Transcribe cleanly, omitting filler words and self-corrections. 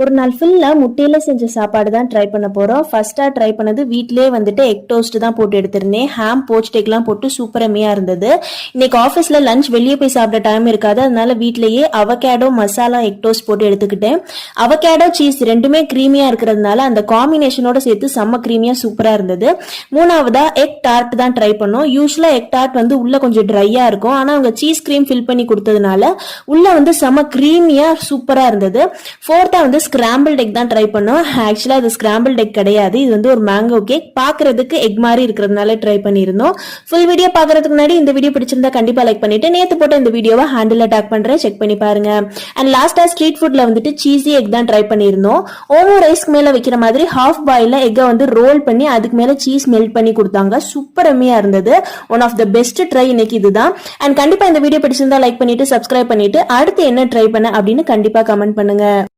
ஒரு நாள் ஃபுல்லா முட்டையில செஞ்ச சாப்பாடு தான் ட்ரை பண்ண போறோம். ஃபர்ஸ்டா ட்ரை பண்ணது வீட்லயே வந்துட்டு எக் டோஸ்ட் தான் போட்டு எடுத்திருந்தேன். ஹாம் போச்ட் எக்லாம் போட்டு சூப்பரமையா இருந்தது. இன்னைக்கு ஆஃபீஸ்ல லஞ்ச் வெளியே போய் சாப்பிட டைம் இருக்காது, அதனால வீட்லயே அவகேடோ மசாலா எக் டோஸ்ட் போட்டு எடுத்துக்கிட்டேன். அவகேடோ சீஸ் ரெண்டுமே கிரீமியா இருக்கிறதுனால அந்த காம்பினேஷனோட சேர்த்து செம்ம கிரீமியா சூப்பரா இருந்தது. மூணாவதா எக் டார்ட் தான் ட்ரை பண்ணோம். யூஸ்வலா எக் டார்ட் வந்து உள்ள கொஞ்சம் ட்ரையா இருக்கும், ஆனா அவங்க சீஸ் கிரீம் ஃபில் பண்ணி கொடுத்ததுனால உள்ள வந்து செம்ம கிரீமியா சூப்பரா இருந்தது. ஃபோர்த்தா வந்து ஸ்கிராம்பிள் எக் தான் ட்ரை பண்ணோம். ஆக்சுவலா இது ஸ்கிராம்பிள் எக் கிடையாது, இது வந்து ஒரு மேங்கோ கேக். பாக்குறதுக்கு எக் மாதிரி இருக்கிறதுனால ட்ரை பண்ணியிருந்தோம். ஃபுல் வீடியோ பாக்குறதுக்கு முன்னாடி இந்த வீடியோ பிடிச்சிருந்தா கண்டிப்பா லைக் பண்ணிட்டு நேத்து போட்ட இந்த வீடியோவை ஹேண்டில் டேக் பண்றேன், செக் பண்ணி பாருங்க. அண்ட் லாஸ்டா ஸ்ட்ரீட் ஃபுட்ல வந்துட்டு சீஸி எக் தான் ட்ரை பண்ணியிருந்தோம். ஓமோ ரைஸ்க்கு மேல வைக்கிற மாதிரி ஹாஃப் பாயில எக்கை வந்து ரோல் பண்ணி அதுக்கு மேல சீஸ் மெல்ட் பண்ணி கொடுத்தாங்க. சூப்பர் அம்மியா இருந்தது. One of the best try இன்னைக்கு இதுதான். அண்ட் கண்டிப்பா இந்த வீடியோ பிடிச்சிருந்தா லைக் பண்ணிட்டு சப்ஸ்கிரைப் பண்ணிட்டு அடுத்து என்ன ட்ரை பண்ண அப்படின்னு கண்டிப்பா கமெண்ட் பண்ணுங்க.